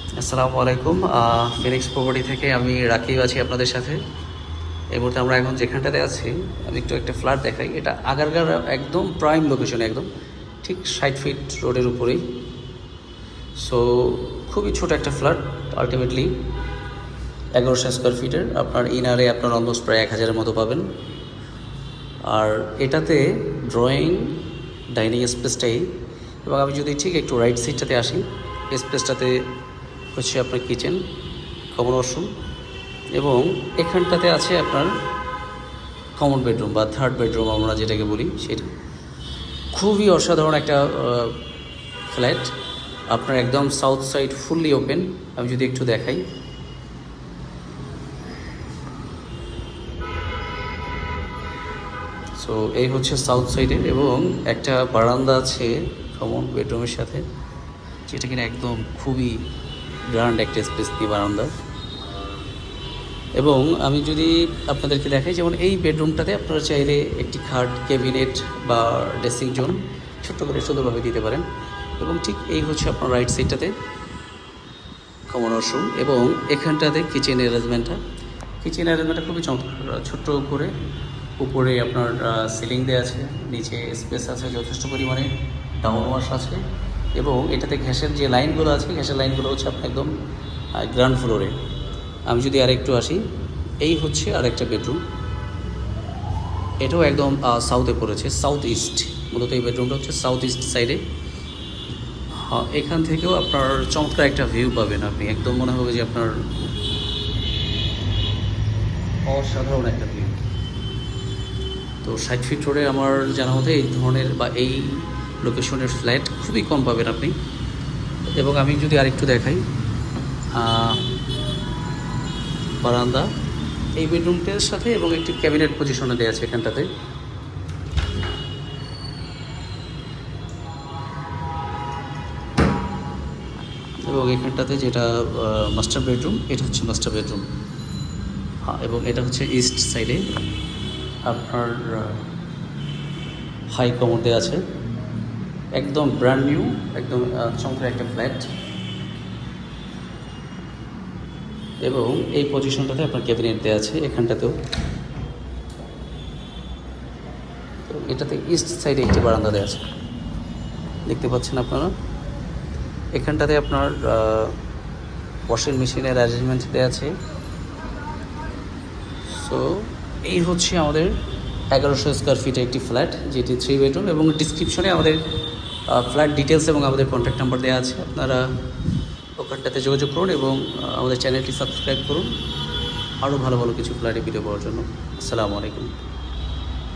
আসসালামু আলাইকুম। Phoenix property থেকে আমি রাকিব আছি আপনাদের সাথে। এই মুহূর্তে আমরা এখন যেখানটাতে আছি, আমি একটু একটা ফ্ল্যাট দেখাই। এটা আগারগাঁও একদম প্রাইম লোকেশনে, একদম ঠিক 60 ফিট রোডের উপরেই। সো খুবই ছোট একটা ফ্ল্যাট, আলটিমেটলি 1100 স্কোয়ার ফিটের। আপনার ইনারে আপনার অলমোস্ট প্রায় 1000-এর মতো পাবেন। আর এটাতে ড্রয়িং, ডাইনিং স্পেসটাই, এবং আমি যদি ঠিক একটু রাইট সাইডটাতে আসি, স্পেসটাতে হচ্ছে আপনার কিচেন, কমন ওয়াশরুম, এবং এখানটাতে আছে আপনার কমন বেডরুম বা থার্ড বেডরুম আমরা যেটাকে বলি সেটা। খুবই অসাধারণ একটা ফ্ল্যাট। আপনার একদম সাউথ সাইড ফুললি ওপেন। আমি যদি একটু দেখাই, সো এই হচ্ছে সাউথ সাইডের, এবং একটা বারান্দা আছে কমন বেডরুমের সাথে, যেটা কিনা একদম খুবই গ্র্যান্ড একটা স্পেস দিয়ে বারান্দা। এবং আমি যদি আপনাদেরকে দেখাই, যেমন এই বেডরুমটাতে আপনারা চাইলে একটি খাট, ক্যাবিনেট বা ড্রেসিং জোন ছোট্ট করে সুন্দরভাবে দিতে পারেন। এবং ঠিক এই হচ্ছে আপনার রাইট সাইডটাতে কমন ওয়াশরুম, এবং এখানটাতে কিচেন অ্যারেঞ্জমেন্টটা খুবই চমৎকার। ছোট্ট করে উপরে আপনার সিলিং দেওয়া আছে, নিচে স্পেস আছে যথেষ্ট পরিমাণে, ডাউন ওয়াশ আছে, এবং এটাতে গ্যাসের যে লাইনগুলো আছে, গ্যাসের লাইনগুলো হচ্ছে আপনার একদম গ্রাউন্ড ফ্লোরে। আমি যদি আরেকটু আসি, এই হচ্ছে আরেকটা বেডরুম। এটাও একদম সাউথে পড়েছে, সাউথ ইস্ট। মূলত এই বেডরুমটা হচ্ছে সাউথ ইস্ট সাইডে। হ্যাঁ, এখান থেকেও আপনার চমৎকার একটা ভিউ পাবেন। আপনি একদম মনে হবে যে আপনার অসাধারণ একটা ভিউ। তো 60 ফিট রোডে আমার জানা মতে এই ধরনের বা এই লোকেশনের ফ্ল্যাট খুবই কম পাবেন আপনি। এবং আমি যদি আরেকটু দেখাই, বারান্দা এই বেডরুমটার সাথে, এবং একটি ক্যাবিনেট পজিশনে দেওয়া আছে এখানটাতে। এবং এখানটাতে যেটা মাস্টার বেডরুম, এটা হচ্ছে মাস্টার বেডরুম। হ্যাঁ, এবং এটা হচ্ছে ইস্ট সাইডে আপনার হাই কমোড দেওয়া আছে, একদম ব্র্যান্ড নিউ, একদম চমৎকার একটা ফ্ল্যাট। এবং এই পজিশনটাতে আপনার ক্যাবিনেট দেওয়া আছে এখানটাতেও। তো এটাতে ইস্ট সাইডে একটি বারান্দা দেওয়া আছে, দেখতে পাচ্ছেন আপনারা। এখানটাতে আপনার ওয়াশিং মেশিনের অ্যারেঞ্জমেন্ট দেওয়া আছে। সো এই হচ্ছে আমাদের 1100 স্কোয়ার ফিটে একটি ফ্ল্যাট, যেটি 3 বেডরুম। এবং ডিসক্রিপশনে আমাদের ফ্ল্যাট ডিটেলস এবং আমাদের কন্ট্যাক্ট নাম্বার দেওয়া আছে। আপনারা ওখানটাতে যোগাযোগ করুন এবং আমাদের চ্যানেলটি সাবস্ক্রাইব করুন আরও ভালো ভালো কিছু ফ্ল্যাটে ভিডিও পাওয়ার জন্য। আসসালামু আলাইকুম।